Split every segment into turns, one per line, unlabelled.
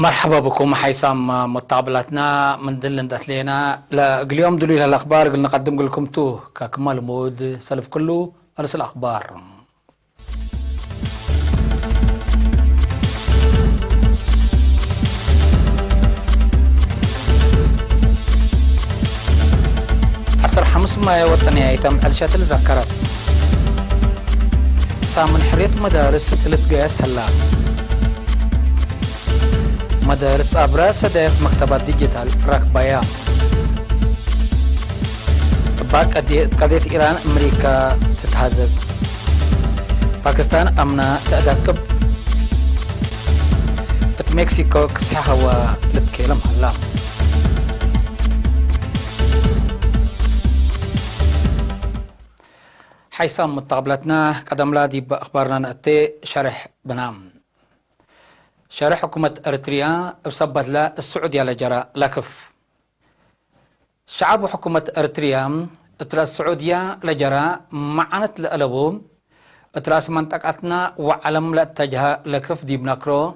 مرحبا بكم حيسام متقابلاتنا من دلن داتلينا اليوم دليل الاخبار قلنا نقدم لكم توه ككمال مود سلف كله ارسل اخبار. عصر حمس ما وطني ايتم علشات الذكرات سامن حريت مدارس ثلاث قياس هلا مدارس أبرز صدق مكتبات ديجيتال ركبايا باك قضية إيران أمريكا تتهدد باكستان أمنا تأدكب مكسيكو كسحة هوا لتكلم هلا حيسام متقابلتنا قدم لا دي بأخبارنا نأتي شرح بنام شارع حكومة أريتريا بسبب لا السعودية لجرى لكف شعب حكومة أريتريا ترى السعودية لجرى معنت لألبو تراس منطقتنا وعلم لا اتجه لكف دي بنكرو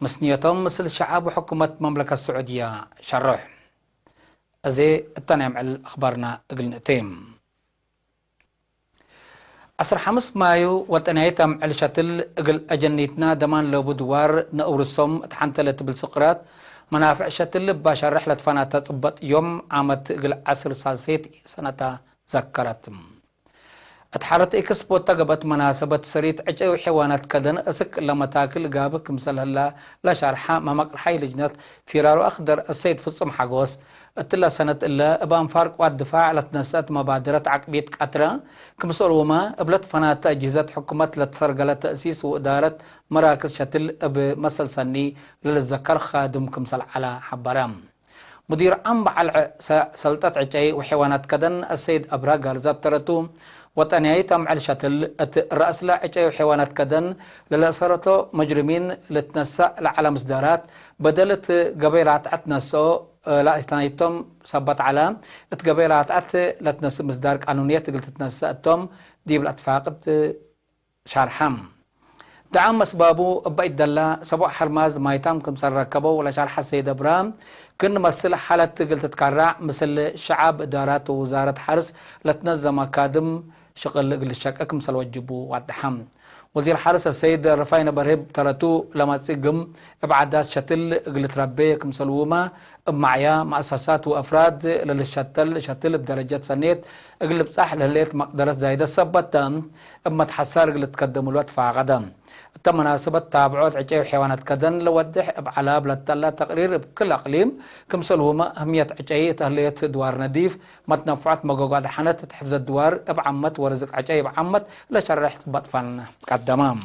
مسنيتهم مثل شعب حكومة مملكة السعودية شرح أزي التنعم على أخبارنا قلنا تيم عصر حمس مايو وتنهيتم على شتل اقل اجنيتنا دمان لو بدوار نورسهم تحنتلت بالسقرات منافع شتل باشر رحلة فناتا تصبط يوم عامت اقل عصر ساسيت سنة ذكرتم اتحرت اكسبو تقبت مناسبة سريت عجي حيوانات كدن اسك لما تاكل قابك مثل هلا لا شارحة ما مقر حي لجنات فيرارو اخضر السيد فصم حقوس اتلا سنة الا ابان فارق والدفاع لتنسات مبادرة عقبية قطرة كمسؤول وما ابلت فنات اجهزة حكومة لتسرقلة تأسيس وادارة مراكز شتل بمثل سني للذكر خادم كمسل على حبرام مدير عام على سلطات عجي وحيوانات كدن السيد ابرا قارزاب ترتو وطنياي تم على شتل الرأس لا عجي وحيوانات كدن للأسرته مجرمين لتنسى على مصدارات بدلت قبيلات عتنسو لا تنايتم صبت على اتقبيلات عت لتنسى مصدار قانونية قلت تنسى التم دي بالاتفاق شارحم دعم مسبابو بيت دلا سبع حرماز ما يتم كم سر ركبوا ولا شرح السيد ابراهيم كن مسل حالة قلت تكرع مثل شعب ادارات ووزارة حرس لتنظم اكادم شغل قل الشك مثل وجبوا وادحم وزير حرس السيد رفاين برهب ترتو لما تسقم ابعادات شتل قلت ربي كمسلوما معيا مؤسسات وافراد للشتل بدرجات سنيت اقلب صح لليت مقدرة زايدة سبت اما تحسار قلت تقدموا الوقت فغدا تم مناسبة تابعات عجي وحيوانات كدن لوضح بعلا بلتلا تقرير بكل اقليم كمسلوما اهمية عجي تهلية دوار نديف ما تنفعت مقوقات حنت تحفظ الدوار بعمت ورزق عجي بعمت لشرح سبط فلنا قدمام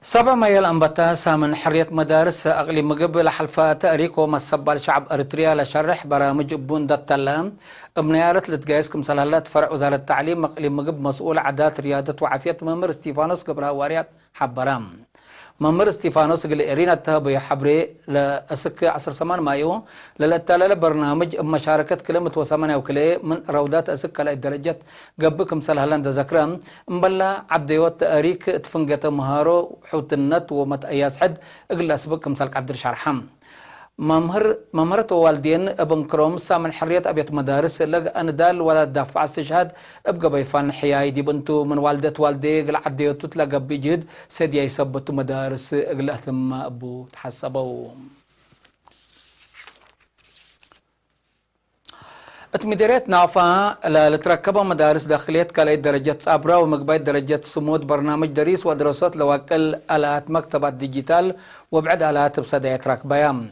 سبع ميال أنبتا سامن حرية مدارس أغلي مقبل حلفاء تأريك ومسبة لشعب أريتريا لشرح برامج بوندة تلام ابنيارة لتقايسكم سلالات فرع وزارة التعليم أغلي مقب مسؤول عادات ريادة وعافية ممر ستيفانوس قبرها واريات حبرام ممر ستيفانوس قل إرينا التهب يا حبري لأسك عصر سمان مايو للتالة برنامج مشاركة كلمة وسمانة وكلي من رودات أسك لدرجة قبكم سلهلان تذكرم مبلا عبديوت تأريك تفنقة مهارو حوت النت ومت أياس حد اقل أسبكم سلك عبد الشرحم ممهرة والدين ابن كروم سامن حرية أبيت مدارس لق أن دال ولا دفع استشهاد ابقى بيفان حياي دي بنتو من والدة والدي قل عديو تتلقى بجد سيدي يثبتوا مدارس قل اهتم أبو تحسبوا اتمديريت نافا لتركبوا مدارس داخلية كالي درجات صابرة ومقبايت درجات صمود برنامج دريس ودراسات لواكل آلات مكتبات ديجيتال وبعد آلات بصداية ركبايام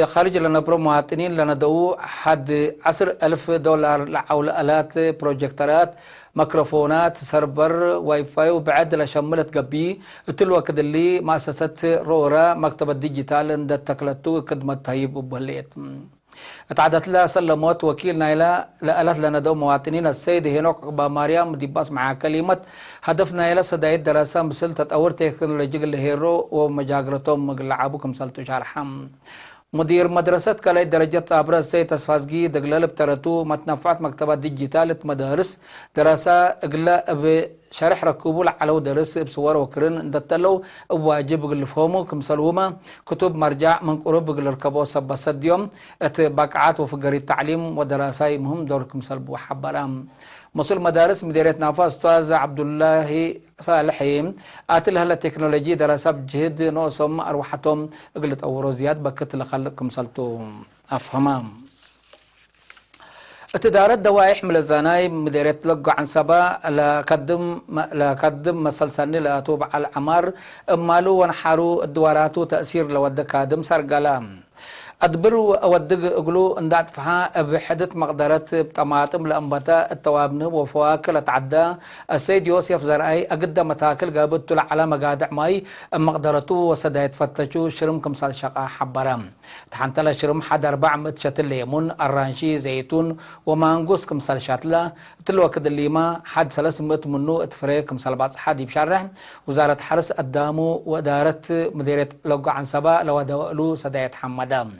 خارج لنا برو مواطنين لنا دو حد 10,000 دولار لعول آلات بروجكترات ميكروفونات سيرفر واي فاي وبعد لشملت قبي تلوى كدلي مؤسسة رورا مكتبة ديجيتال اند تكلتو خدمة تهيب وبهليت اتعدت لها سلموت وكيل نايلا لألت لنا دو مواطنين السيد هنوك بماريام ديباس مع كلمة هدف نايلا سدايد دراسة مثل تطور تكنولوجي الهيرو ومجاغرتهم مقلعابو كمسلتو شارحام مدير مدرسة كلاي درجة صابرة السيد تسفازجي دقلال بترتو متنفعت مكتبات ديجيتال مدارس دراسة اقلا بشرح ركوبول على درس بصور وكرن دتلو واجب قلفهمو كمسلوما كتب مرجع من قرب قلركبو سبا سديوم ات باقعات وفقري التعليم ودراساي مهم دور كمسلبو حبرام مسؤول مدارس مديرية نافا استاذ عبد الله صالحي اتلها التكنولوجي دراسة بجهد نوسم اروحتهم قلت اورو زياد بكت لخلقكم سلتو افهمام اتدارت دوائح ملزاناي مديرية لقو عن سبا لكدم مسلسلني لاتوب على العمار امالو ونحارو الدواراتو تأثير لود كادم سرقلام أدبروا أودق أقولوا إن دعت فها بحدث مقدرة بطماطم لأنبتا التوابن وفواكه لتعدى السيد يوسف زرعي أقدم متاكل قابلت على مقادع ماي مقدرته وسدايت فتشو شرم كمسال شقا حبرام تحنتلا شرم حد 400 شتل ليمون الرانشي زيتون ومانجوس كمسال شاتلا تلو كد الليما حد 300 منو اتفريق كمسال باص حد بشرح وزارة حرس قدامو وإدارة مديرية لقو عن سبا لو دوالو سدايت حمدام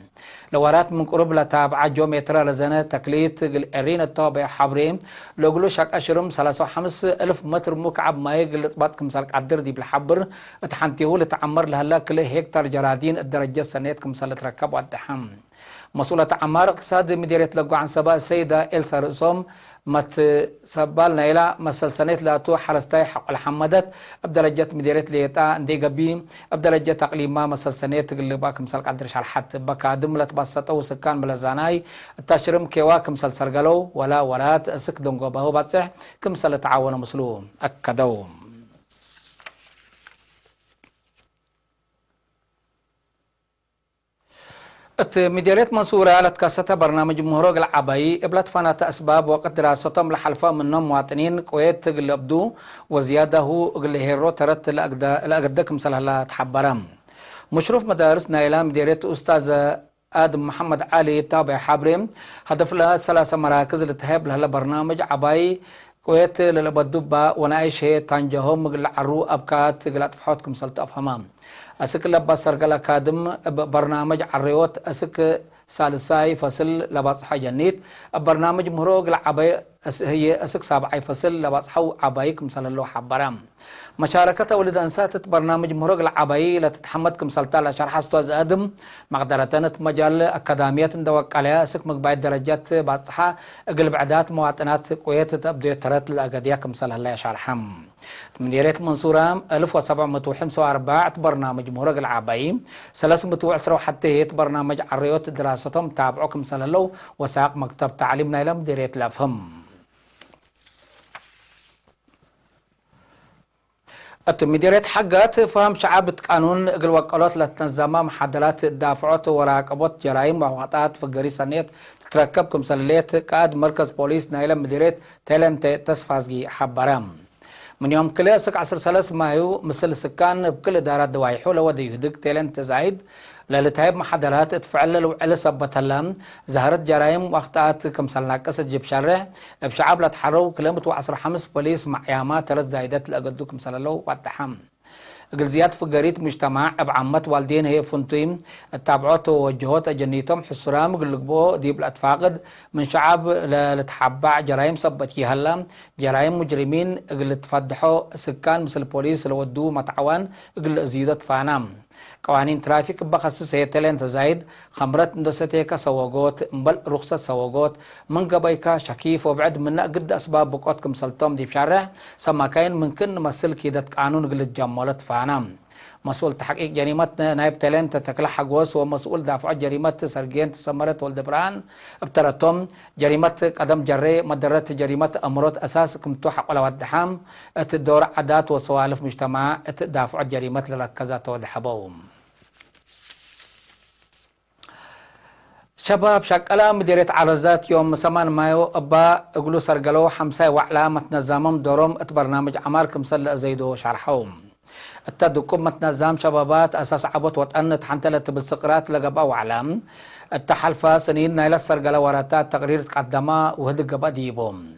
لورات من قرب لتابعة جومترا لزنة تكليت الارين الطابع حبرين لوغلو شاك اشرم 35,000 متر مكعب ماي قلت كمسالك عدر دي بالحبر اتحنتيهو لتعمر لهلا كل هكتار جرادين الدرجة سنة كمسال تركب وادحم مسؤولة عمار اقتصاد مديرية لقو عن سبا السيدة إلسا رسوم مت سبال نايلا مسل سنة لاتو حرستاي حق الحمدت بدرجة مديرية ليتا اندي قبي بدرجة تقليما مسل سنة تقلبا كمسال قدر شرحت بكادم لتبسطو سكان بلزاناي التشرم كيوا كمسال سرقلو ولا ورات سك دنقو بهو باتح كمسال تعاون مسلوم أكدو مديرية منصورة لتكاسة برنامج مهروق العباي ابلت فانات أسباب وقت دراستهم لحلفة منهم مواطنين كويت قلبدو وزيادة هو قلهيرو ترت لأقدك مثل هلا تحبرام مشروف مدارس نايلة مديرية أستاذ آدم محمد علي تابع حبرم هدف لها 3 مراكز لتهاب لها برنامج عباي كويت للبدوبة ونعيش هي تنجهم قل عرو أبكات قلت فحوتكم سلط أفهمام أسك لباس سرقل أكادم برنامج عريوت أسك سالساي فصل لباس حجنيت برنامج مهروق العباي هي أسك 7 فصل لباس حو عبايكم صلى الله حبرام مشاركة ولد أنسات برنامج مهروق العباي لتتحمدكم سلطة لشرح أستاذ آدم مقدرتنا مجال أكاديمية دوق عليها أسك مقبايد درجات باصحة قلب عدات مواطنات كويت تبدو ترات الأقدياكم صلى الله شرحم مديرية منصورة 1745 برنامج مهرق العباي 310 حتى برنامج عريوت دراستهم تابعوكم صلى الله وساق مكتب تعليمنا إلى مديرية الأفهم مديرية حقات فهم شعبت قانون قل وقالات لتنظم محاضرات دافعات وراقبات جرائم ووقعات في قريسانيت تتركبكم سلاليت قاد مركز بوليس نايلة مديرية تالنت تسفازجي حبرام من يوم كلا سك 10 مايو مثل سكان بكل دارات دوايحو لو دي يهدق تالنت زايد للتهيب محاضرات اتفعل وعلى سبت اللام زهرت جرائم واخطاءات كمسلنا قصد جيب شرع بشعب لا تحرو كلمة 15 بوليس مع يامات 3 زايدات لأقدو كمسللو واتحم قل زياد في قريت مجتمع بعمت والدين هي فنتيم التابعات ووجهات جنيتهم حسرام قلقبو ديب الاتفاقد من شعب لتحبع جرائم سبت يهلا جرائم مجرمين قل تفضحوا سكان مثل بوليس لودو متعوان قل زيادة فانام قوانين ترافيك بخصص هي تلين تزايد خمرت ندستيكا سواقوت مبل رخصة سواقوت من قبيكا شكيف وبعد من قد أسباب بقوتكم سلطهم دي بشارع سما كاين ممكن نمثل كيدة قانون قلت جمالت فانام مسؤول تحقيق جريمة نائب تلين تتكلح حقوس ومسؤول دافع جريمة سرقين تسمرت والدبران ابترتهم جريمة قدم جري مدرت جريمة أمرات أساسكم توحق ولا ودحام اتدور عادات وسوالف مجتمع اتدافع جريمة للكزات ودحبوهم شباب شكلا مديرية عرزات يوم 8 مايو أبا اقلو سرقلو 5 وعلا متنظامهم دورهم اتبرنامج عماركم سل زيدو شرحوهم التدكم متنظم شبابات أساس عبط وطنت حنتلت بالسقرات لقبا وعلام التحلفة سنين نايلة سرقلة وراتات تقرير تقدما وهدق قبا ديبوم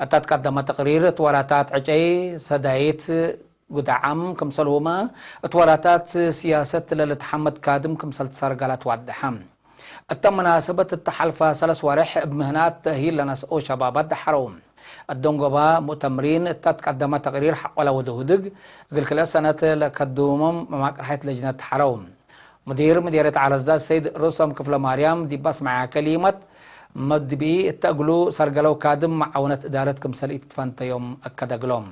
التقدم تقرير وراتات عجي سدايت قدعم كمسلوما اتوراتات سياسة للتحمد كادم كمسل سرقلة وادحم التم مناسبة التحالفة 3 ورح بمهنات تأهيل لنسأو شبابات حروم الدنقبة مؤتمرين تتقدم تقرير حق ولا ودهودق قل كلا سنة لكدومم مماك رحية لجنة حروم مديرة عرزات سيد رسم كفل مريم دي بس مع كلمة مدبي التقلو سرقلو كادم معاونة إدارة كمسال إتفانت يوم أكدقلوم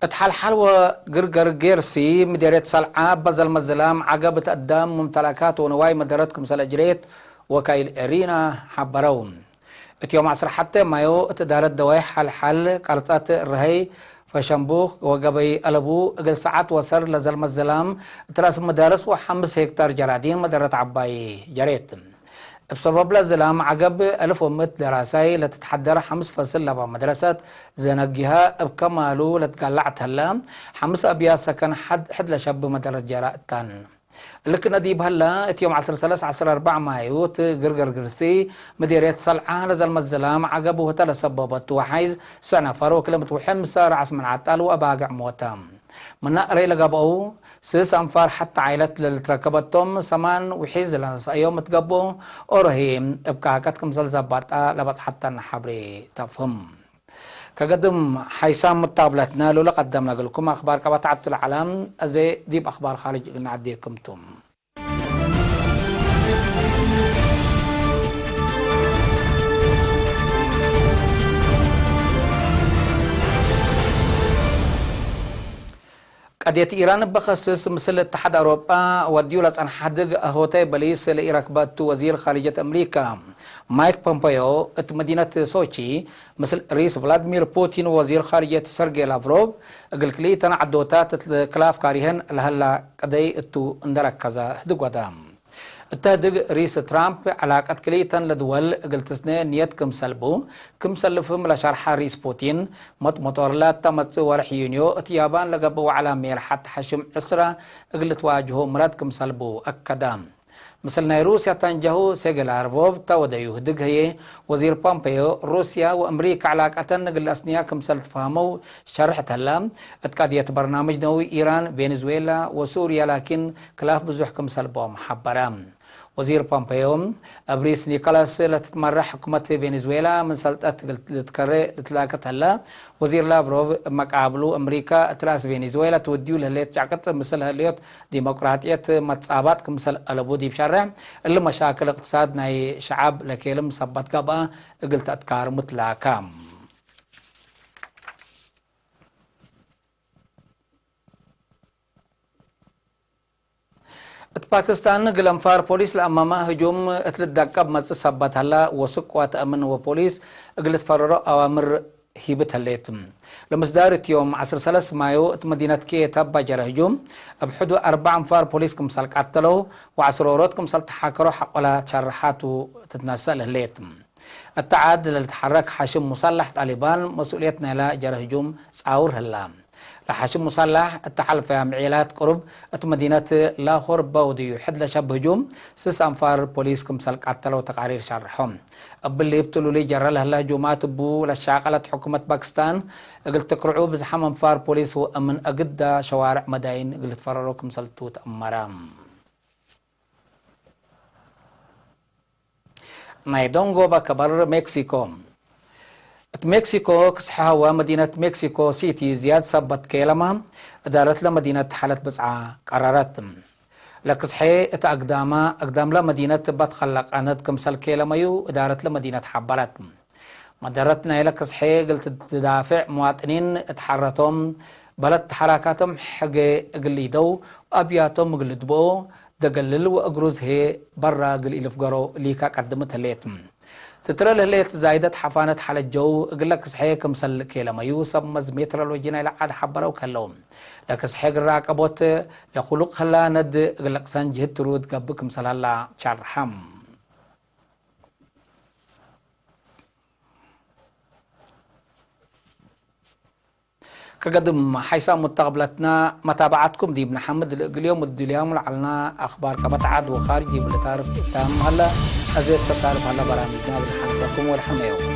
اتحلحل وقرقر جيرسي مديرية سلعة بزل مزلام عقب تقدم ممتلكات ونواي مديرية كمسال أجريت وكايل إرينا حبروم اتيوم عصر حتى مايو اتدارت دواي حل قرصات الرهي فشنبوخ وقبي ألبو اقل ساعات وصر لزل مزلام تراس مدارس و5 هكتار جرادين مدارة عباي جريت بسبب لزلام عقب 1100 دراساي لتتحضر 5 فصل لبا مدرسات زنقها بكمالو لتقلعت هلا 5 أبيات سكن حد لشب مدرسة جرائتان لكن نديب هلا اتيوم 10 مايو تقرقر قرسي مديرية صلعة لزل مزلام عقب وهتلا سببت وحيز سنة فرو كلمة وحمسة رعس من عطال وأباقع موتام من نقري لقبو 6 أنفار حتى عائلة للتركبتهم سمان وحيز لنص أيوم تقبو أورهيم ابكاكتكم زلزباتا لبط حتى نحبري تفهم كقدم حيسام متابلتنا لولا قدمنا لكم أخبار كبتعبت العالم أزي ديب أخبار خارج نعديكم توم قضية إيران بخصوص مثل اتحاد أوروبا وديو لسان حدق أهوتي بليس لإيراك باتو وزير خارجية أمريكا مايك بومبيو ات مدينة سوتشي مثل رئيس فلاديمير بوتين وزير خارجية سيرجي لافروف قل كلي تنعدوتات الكلاف كاريهن لهلا قضي اتو اندرك كذا هدق ودام التهدق رئيس ترامب علاقة كليتن لدول قلت سنين نيت كم سلفهم لشرح رئيس بوتين مطور لا تمت ورح يونيو اتيابان لقبو على ميرحة حشم عسرة قلت واجهو مراد كم سلبو أكدام مثل روسيا تنجهو سيجل عربوب توديو هدق هي وزير بومبيو روسيا وأمريكا علاقة نقل أسنيا كم سلفهمو شرحت هلا اتكادية برنامج نووي إيران فنزويلا وسوريا لكن كلاف بزوح كم سلبو محبرام وزير بومبيو أبريس نيكولاس لتتمرح حكومة فنزويلا من سلطات لتكرر لتلاقت هلا وزير لافروف مقابلو أمريكا تراس فنزويلا توديو لهليت جاكت مثل هليت ديمقراطية متصابات كمثل ألبو دي بشارع اللي مشاكل اقتصاد ناي شعب لكيلم صبت قبا قلت أتكار متلاكام باكستان قلنفار بوليس لأمامه هجوم اتلدقب مص سبت هلا وسق وتأمن وبوليس قلت فرروا أوامر هيبت هليتم لمصدار يوم 13 مايو مدينة كي تبا جرى هجوم بحدو 4 أنفار بوليس كمسال قتلوا وعسرورات كمسال تحاكروا حق ولا تشرحات تتناسل هليتم التعاد للتحرك حاشم مسلح طالبان مسؤوليتنا لا جرى هجوم صاور هلام لحاشم مسلح التحالف معيلات قرب مدينة لاهور بودي حد لشب هجوم 6 أنفار بوليس كمسال قتلوا تقارير شرحهم اللي يبتلوا لي جرى له هجومات بو للشاقلة حكومة باكستان قلت تقرعوا بزحام أنفار بوليس وأمن أقد شوارع مداين قلت فرروا كمسال توت أمرام نايدونغو بكبر مكسيكو مكسيكو كسحها مدينة مكسيكو سيتي زياد سبت كيلما دارت لمدينة حالة بسعة قرارات لكسحي أقدام لمدينة بتخلق أند كمسل كيلمايو دارت لمدينة حبرات مدارتنا إلى كسحي قلت تدافع مواطنين اتحرتهم بلد حركاتهم حقي قليدو أبياتهم قلدبو دقلل وأقروز هي برا قليل فقرو ليكا قدمت هليتم تترى لهليت زايدة حفانة حال الجو قلك صحيح كمسل كيلما يوسف مزميتر الوجينا لعاد حبرو كلهم لك صحيح الراقبوت لخلق خلا ند قلك سنجه ترود قبك مسل الله شرحم كقدم حيسام متقبلتنا متابعتكم دي ابن حمد اليوم اليوم لعلنا اخبار كبتعد وخارجي بالتعرف تام هلا ازيد تعرف هلا برامجنا بالحلقكم والحمايو